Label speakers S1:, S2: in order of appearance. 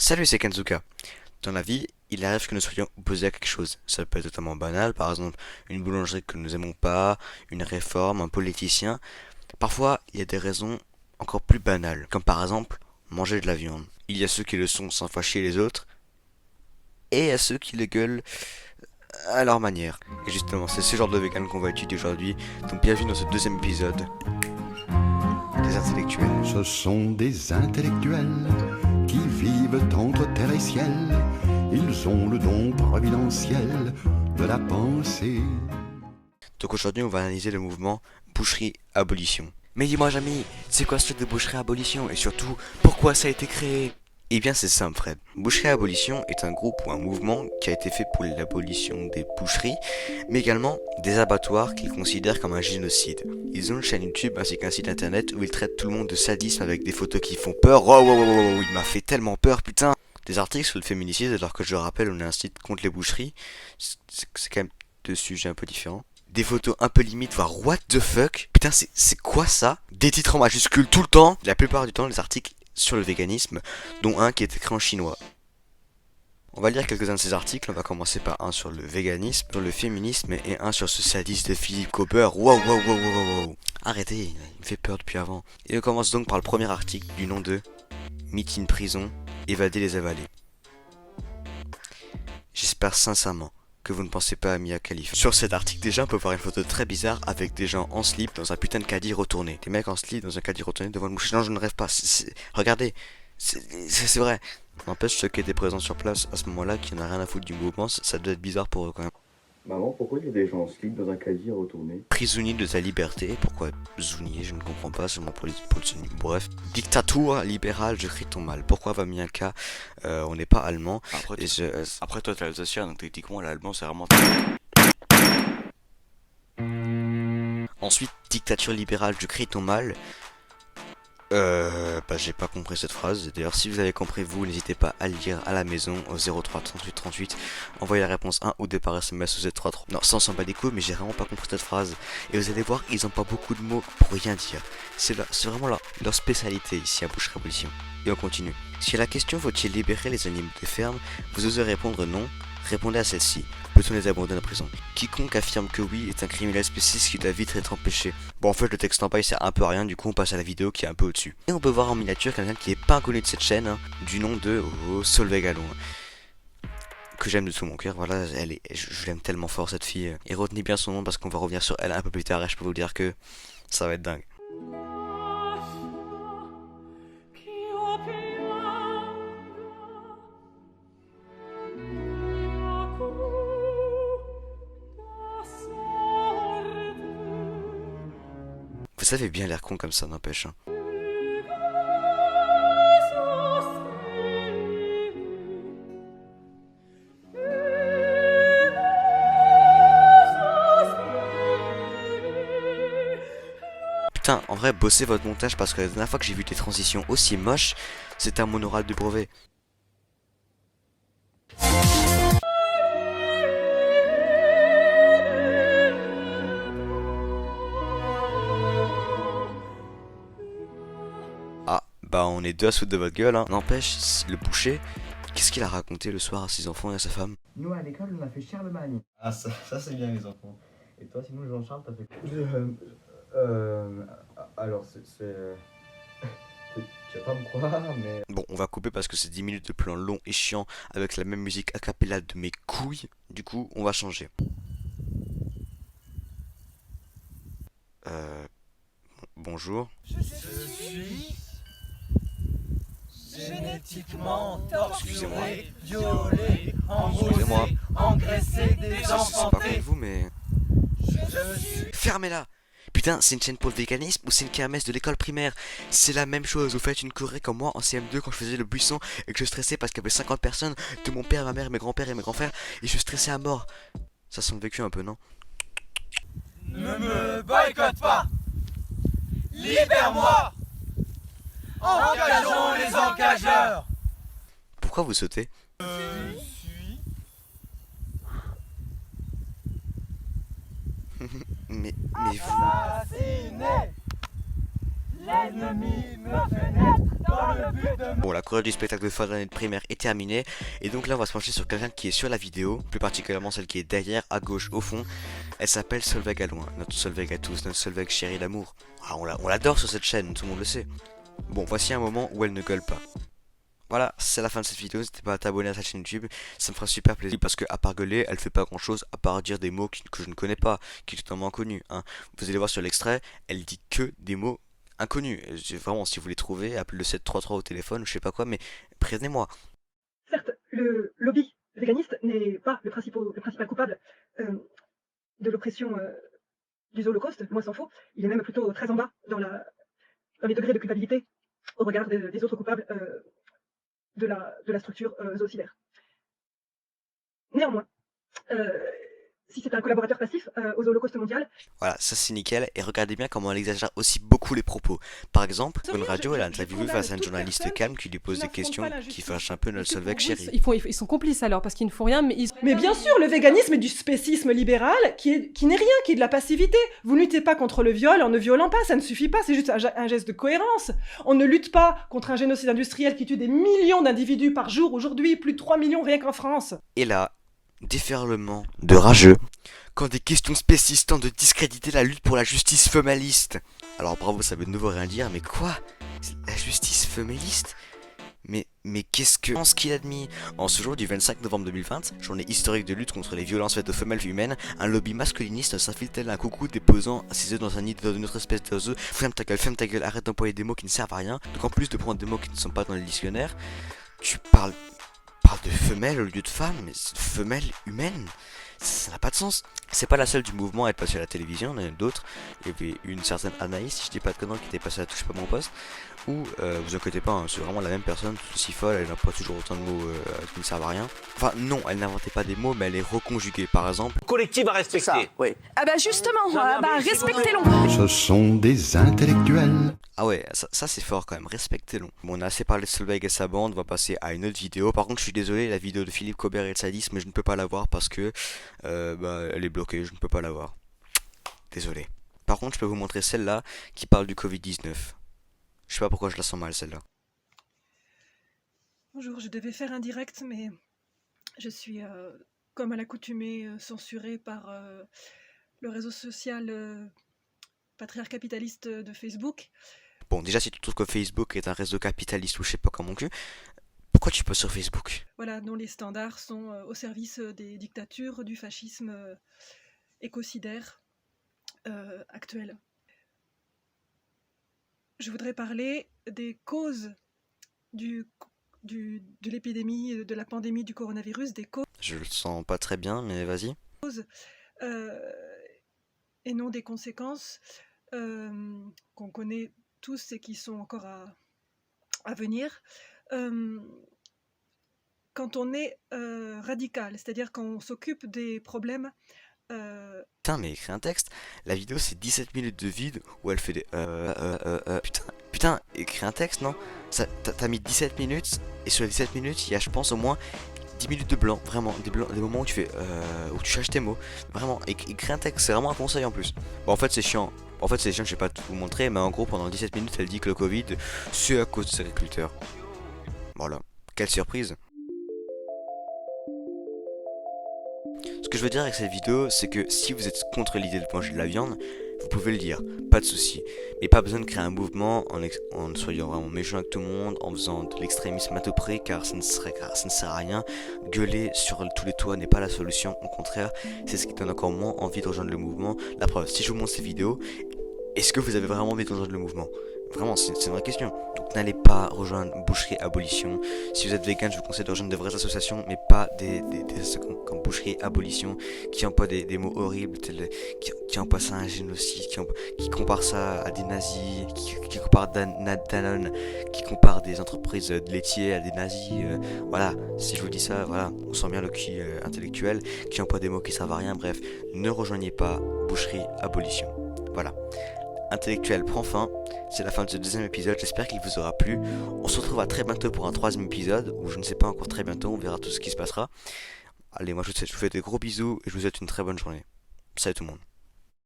S1: Salut, c'est Kenzuka. Dans la vie, il arrive que nous soyons opposés à quelque chose. Ça peut être totalement banal, par exemple une boulangerie que nous aimons pas, une réforme, un politicien. Parfois, il y a des raisons encore plus banales, comme par exemple manger de la viande. Il y a ceux qui le sont sans faire chier les autres, et il y a ceux qui le gueulent à leur manière. Et justement, c'est ce genre de vegan qu'on va étudier aujourd'hui. Donc bienvenue dans ce deuxième épisode des intellectuels.
S2: Ce sont des intellectuels qui vivent entre terre et ciel. Ils ont le don providentiel de la pensée.
S1: Donc aujourd'hui, on va analyser le mouvement Boucherie Abolition. Mais dis-moi, Jamy, c'est quoi ce truc de Boucherie Abolition? Et surtout, pourquoi ça a été créé? Eh bien, c'est simple, Fred. Boucherie Abolition est un groupe ou un mouvement qui a été fait pour l'abolition des boucheries, mais également des abattoirs qu'ils considèrent comme un génocide. Ils ont une chaîne YouTube ainsi qu'un site internet où ils traitent tout le monde de sadisme avec des photos qui font peur. Oh, oh, oh, oh, il m'a fait tellement peur, putain! Des articles sur le féminicide, alors que je rappelle, on a un site contre les boucheries. C'est quand même deux sujets un peu différents. Des photos un peu limites, voire what the fuck. Putain, c'est quoi ça? Des titres en majuscules tout le temps. La plupart du temps, les articles sur le véganisme, dont un qui est écrit en chinois. On va lire quelques-uns de ces articles. On va commencer par un sur le véganisme, sur le féminisme et un sur ce sadisme de Philippe Cooper. Wow, wow, wow, wow, wow. Arrêtez, il me fait peur depuis avant. Et on commence donc par le premier article du nom de Meeting Prison, évader les avalés. J'espère sincèrement que vous ne pensez pas à Mia Khalifa. Sur cet article déjà, on peut voir une photo très bizarre avec des gens en slip dans un putain de caddie retourné. Des mecs en slip dans un caddie retourné devant une bouche. Non, je ne rêve pas. Regardez, c'est vrai. N'empêche, ceux qui étaient présents sur place à ce moment-là, qui n'en a rien à foutre du mouvement, ça doit être bizarre pour eux quand même.
S3: Maman, pourquoi il y a des gens en slip dans un casier retourné?
S1: Prisonnier de ta liberté, pourquoi zounier, je ne comprends pas, seulement pour le bref. Dictature libérale, je crie ton mal. Pourquoi va Mianka on n'est pas allemand.
S4: Après, toi, t'es alsacien, donc techniquement, l'allemand, c'est vraiment.
S1: Ensuite, dictature libérale, je crie ton mal. J'ai pas compris cette phrase. D'ailleurs, si vous avez compris, vous, n'hésitez pas à le lire à la maison au 03 38 38. Envoyez la réponse 1 ou 2 par SMS au Z33. Non, ça on s'en bat des couilles, mais j'ai vraiment pas compris cette phrase. Et vous allez voir, ils ont pas beaucoup de mots pour rien dire. C'est vraiment leur spécialité ici à Boucherie Abolition. Et on continue. Si à la question faut-il libérer les animaux des fermes, vous osez répondre non, répondez à celle-ci. Peut-on les abandonner en prison? Quiconque affirme que oui est un criminel spécifique qui doit vite être empêché. Bon, en fait, le texte en bas il sert un peu à rien, du coup on passe à la vidéo qui est un peu au-dessus. Et on peut voir en miniature quelqu'un qui est pas inconnu de cette chaîne, hein, du nom de Solveig Allon, que j'aime de tout mon cœur. Voilà, je l'aime tellement fort cette fille. Et retenez bien son nom parce qu'on va revenir sur elle un peu plus tard et je peux vous dire que ça va être dingue. Vous avez bien l'air con comme ça, n'empêche. Hein. Putain, en vrai, bossez votre montage parce que la dernière fois que j'ai vu des transitions aussi moches, c'était à mon oral de brevet. Ah, bah on est deux à se foutre de votre gueule, hein. N'empêche, le boucher, qu'est-ce qu'il a raconté le soir à ses enfants et à sa femme?
S3: Nous, à l'école, on a fait Charlemagne.
S5: Ah, ça c'est bien les enfants.
S3: Et toi, sinon, Jean-Charles, t'as fait quoi? Alors, tu vas pas me croire, mais...
S1: Bon, on va couper parce que c'est 10 minutes de plan long et chiant avec la même musique a cappella de mes couilles. Du coup, on va changer. Bonjour.
S6: Je suis génétiquement torturé, violé,
S1: Excusez-moi.
S6: embrosé, engraissé,
S1: C'est pas contre
S6: désenfanté.
S1: vous, mais...
S6: Je suis
S1: Fermez-la! Putain, c'est une chaîne pour le véganisme ou c'est une kermesse de l'école primaire? C'est la même chose, vous faites une choré comme moi en CM2 quand je faisais le buisson et que je stressais parce qu'il y avait 50 personnes, de mon père, ma mère, mes grands-pères et mes grands-frères, et je stressais à mort. Ça sent le vécu un peu, non?
S6: ne me boycotte pas. Libère-moi. Engageons les engageurs.
S1: Pourquoi vous sautez?
S6: Je suis
S1: Mais vous...
S6: assassiné. L'ennemi me fait naître dans le but de...
S1: Bon, la chorale du spectacle de fin d'année de primaire est terminée. Et donc là, on va se pencher sur quelqu'un qui est sur la vidéo, plus particulièrement celle qui est derrière, à gauche, au fond. Elle s'appelle Solveig à loin, notre Solveig à tous, notre Solveig chérie d'amour. Ah, on l'adore sur cette chaîne, tout le monde le sait. Bon, voici un moment où elle ne gueule pas. Voilà, c'est la fin de cette vidéo. N'hésitez pas à t'abonner à sa chaîne YouTube, ça me fera super plaisir parce que à part gueuler, elle fait pas grand chose à part dire des mots que je ne connais pas, qui sont totalement inconnus. Hein. Vous allez voir sur l'extrait, elle dit que des mots inconnus. Vraiment, si vous les trouvez, appelez le 733 au téléphone, je sais pas quoi, mais prévenez-moi.
S7: Certes, le lobby véganiste n'est pas le principal coupable de l'oppression du Holocauste, loin s'en faut. Il est même plutôt très en bas dans les degrés de culpabilité au regard des autres coupables de la structure zoocidaire. Néanmoins, si c'est un collaborateur passif aux holocaustes mondial.
S1: Voilà, ça c'est nickel, et regardez bien comment elle exagère aussi beaucoup les propos. Par exemple, une radio, elle a interviewé face à un journaliste calme qui lui pose des questions qui fâchent un peu notre Solveig chérie.
S8: Ils sont complices alors, parce qu'ils ne font rien, mais ils...
S7: Mais bien sûr, le véganisme est du spécisme libéral qui n'est rien, qui est de la passivité. Vous ne luttez pas contre le viol en ne violant pas, ça ne suffit pas, c'est juste un geste de cohérence. On ne lutte pas contre un génocide industriel qui tue des millions d'individus par jour, aujourd'hui plus de 3 millions rien qu'en France.
S1: Et là, déferlement de rageux quand des questions spécistes tentent de discréditer la lutte pour la justice femaliste. Alors bravo, ça veut de nouveau rien dire, mais quoi? La justice femaliste? Mais qu'est-ce que pense qu'il admis? En ce jour du 25 novembre 2020, journée historique de lutte contre les violences faites aux femelles humaines, un lobby masculiniste s'infile tel un coucou déposant ses œufs dans un nid d'une autre espèce d'oiseau. Ferme ta gueule, arrête d'employer des mots qui ne servent à rien. Donc en plus de prendre des mots qui ne sont pas dans le dictionnaire, tu parles de femelle au lieu de femme, mais c'est femelle humaine. Ça n'a pas de sens. C'est pas la seule du mouvement à être passée à la télévision, il y en a d'autres. Il y avait une certaine Anaïs, si je dis pas de conneries, qui était passée à Touche pas mon poste. Ou, vous inquiétez pas, hein, c'est vraiment la même personne, tout aussi folle, elle n'a pas toujours autant de mots qui ne servent à rien. Enfin, non, elle n'inventait pas des mots, mais elle les reconjuguait, par exemple.
S9: Collectif à respecter.
S10: Oui.
S11: Ah bah justement, respectez-le.
S2: Ce sont des intellectuels.
S1: Ah ouais, ça c'est fort quand même, respectez-le. Bon, on a assez parlé de Solveig et sa bande, on va passer à une autre vidéo. Par contre, je suis désolé, la vidéo de Philippe Cobert et le sadisme, je ne peux pas la voir parce que elle est bloquée, je ne peux pas la voir. Désolé. Par contre, je peux vous montrer celle-là qui parle du Covid-19. Je sais pas pourquoi je la sens mal celle-là.
S7: Bonjour, je devais faire un direct, mais je suis, comme à l'accoutumée, censurée par le réseau social patriarcat capitaliste de Facebook.
S1: Bon, déjà, si tu trouves que Facebook est un réseau capitaliste ou je sais pas comment cul, pourquoi tu postes sur Facebook?
S7: Voilà, dont les standards sont au service des dictatures, du fascisme écocidaire actuel. Je voudrais parler des causes de l'épidémie, de la pandémie du coronavirus, des causes.
S1: Je le sens pas très bien, mais vas-y.
S7: Et non des conséquences qu'on connaît tous et qui sont encore à venir. Quand on est radical, c'est-à-dire qu'on s'occupe des problèmes.
S1: Putain, mais écris un texte. La vidéo c'est 17 minutes de vide où elle fait des Putain, écris un texte, non? T'as mis 17 minutes et sur les 17 minutes il y a je pense au moins 10 minutes de blanc, vraiment, des moments où tu fais où tu cherches tes mots. Vraiment, écris un texte, c'est vraiment un conseil en plus. Bon, en fait c'est chiant. Je vais pas tout vous montrer, mais en gros pendant 17 minutes elle dit que le Covid c'est à cause de ses agriculteurs. Voilà, quelle surprise. Ce que je veux dire avec cette vidéo, c'est que si vous êtes contre l'idée de manger de la viande, vous pouvez le dire, pas de souci. Mais pas besoin de créer un mouvement en soyant vraiment méchant avec tout le monde, en faisant de l'extrémisme à tout prix, car ça ne sert à rien. Gueuler sur tous les toits n'est pas la solution, au contraire, c'est ce qui donne encore moins envie de rejoindre le mouvement. La preuve, si je vous montre ces vidéos, est-ce que vous avez vraiment envie de rejoindre le mouvement? Vraiment, c'est une vraie question. Donc n'allez pas rejoindre Boucherie Abolition. Si vous êtes vegan, je vous conseille de rejoindre de vraies associations, mais pas des associations comme Boucherie Abolition, qui emploient des mots horribles, qui emploient ça à un génocide, qui comparent ça à des nazis, qui comparent Danone, qui comparent des entreprises de laitiers à des nazis. Voilà, si je vous dis ça, voilà, on sent bien le QI intellectuel, qui emploie des mots qui servent à rien. Bref, ne rejoignez pas Boucherie Abolition. Voilà. Intellectuel prend fin, c'est la fin de ce deuxième épisode, j'espère qu'il vous aura plu. On se retrouve à très bientôt pour un troisième épisode, ou je ne sais pas encore très bientôt, on verra tout ce qui se passera. Allez, moi je vous fais des gros bisous et je vous souhaite une très bonne journée. Salut tout le monde.